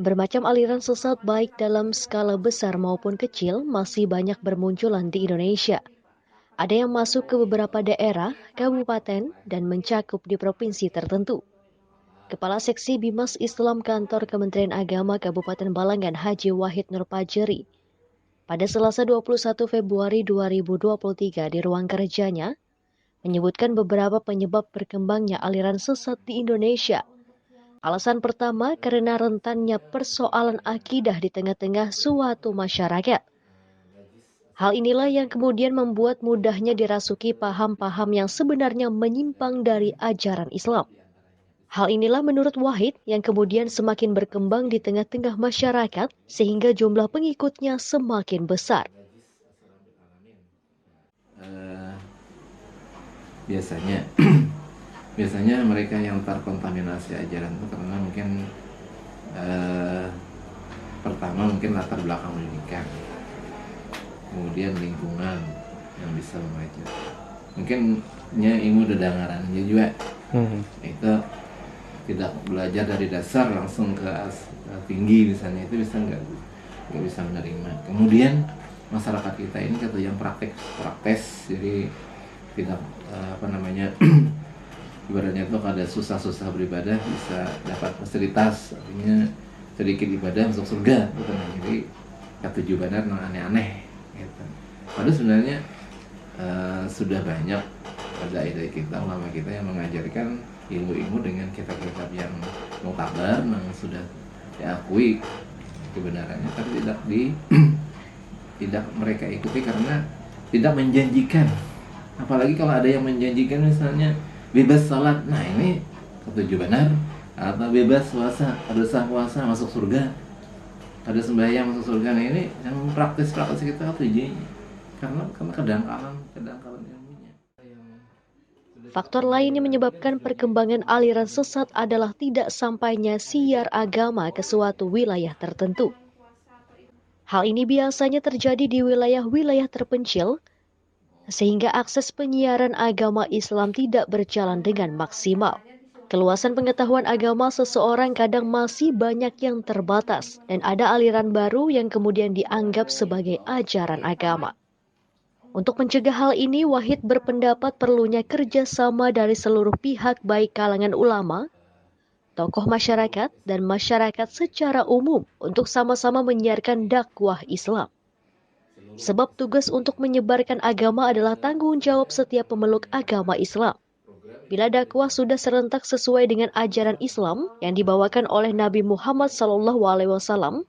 Bermacam aliran sesat baik dalam skala besar maupun kecil masih banyak bermunculan di Indonesia. Ada yang masuk ke beberapa daerah, kabupaten, dan mencakup di provinsi tertentu. Kepala Seksi Bimas Islam Kantor Kementerian Agama Kabupaten Balangan Haji Wahid Nurpajeri pada Selasa 21 Februari 2023 di ruang kerjanya menyebutkan beberapa penyebab berkembangnya aliran sesat di Indonesia. Alasan pertama karena rentannya persoalan akidah di tengah-tengah suatu masyarakat. Hal inilah yang kemudian membuat mudahnya dirasuki paham-paham yang sebenarnya menyimpang dari ajaran Islam. Hal inilah menurut Wahid yang kemudian semakin berkembang di tengah-tengah masyarakat sehingga jumlah pengikutnya semakin besar. Biasanya biasanya mereka yang terkontaminasi ajaran itu karena mungkin pertama mungkin latar belakang pendidikan, kemudian lingkungan yang bisa memacu, mungkinnya ilmu dedangarannya juga. Itu tidak belajar dari dasar langsung ke tinggi misalnya, itu bisa nggak bisa menerima. Kemudian masyarakat kita ini kata yang praktis, jadi tidak ibaratnya itu ada susah-susah beribadah bisa dapat fasilitas, artinya sedikit ibadah masuk surga, bukan. Jadi ketujuanan yang aneh-aneh gitu. Padahal sebenarnya sudah banyak dai-dai kita, ulama kita yang mengajarkan ilmu-ilmu dengan kitab-kitab yang muktabar, yang sudah diakui kebenarannya, tapi tidak mereka ikuti karena tidak menjanjikan. Apalagi kalau ada yang menjanjikan misalnya bebas salat, nah ini ketujuh benar, atau bebas puasa, ada sah puasa masuk surga, ada sembahyang masuk surga. Nah ini yang praktis kita tujuannya karena kedangkalan ilmunya. Faktor lain yang menyebabkan perkembangan aliran sesat adalah tidak sampainya siar agama ke suatu wilayah tertentu. Hal ini biasanya terjadi di wilayah-wilayah terpencil, sehingga akses penyiaran agama Islam tidak berjalan dengan maksimal. Keluasan pengetahuan agama seseorang kadang masih banyak yang terbatas, dan ada aliran baru yang kemudian dianggap sebagai ajaran agama. Untuk mencegah hal ini, Wahid berpendapat perlunya kerjasama dari seluruh pihak baik kalangan ulama, tokoh masyarakat, dan masyarakat secara umum untuk sama-sama menyiarkan dakwah Islam. Sebab tugas untuk menyebarkan agama adalah tanggung jawab setiap pemeluk agama Islam. Bila dakwah sudah serentak sesuai dengan ajaran Islam yang dibawakan oleh Nabi Muhammad SAW,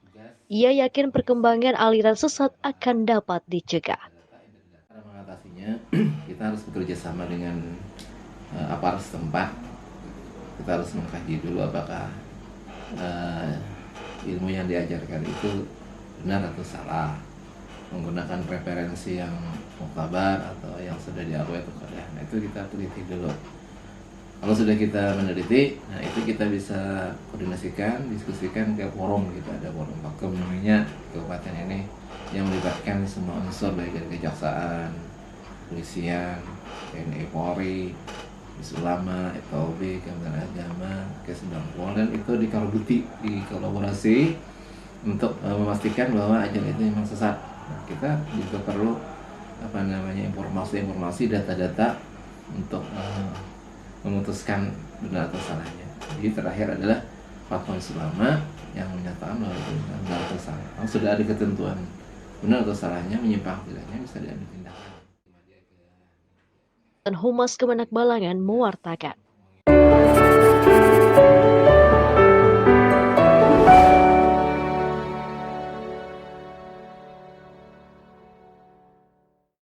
ia yakin perkembangan aliran sesat akan dapat dicegah. Cara mengatasinya, kita harus bekerja sama dengan aparat setempat. Kita harus mengkaji dulu apakah ilmu yang diajarkan itu benar atau salah, menggunakan preferensi yang muktabar atau yang sudah diakui atau tidak. Nah itu kita teliti dulu. Kalau sudah kita meneliti, nah itu kita bisa koordinasikan, diskusikan ke forum. Kita ada forum pakem namanya kabupaten ini yang melibatkan semua unsur baik dari kejaksaan, polisian, TNI, Polri, Ulama, FKUB, Kementerian Agama, Kesbangpol, dan itu dikolaborasi untuk memastikan bahwa ajaran itu memang sesat. Nah, kita juga perlu informasi, data-data untuk memutuskan benar atau salahnya. Jadi terakhir adalah fatwa ulama yang menyatakan bahwa itu benar atau salah. Kalau sudah ada ketentuan benar atau salahnya, menyimpang tidaknya, bisa diambil tindakan. Dan Humas Kemenak Balangan mewartakan.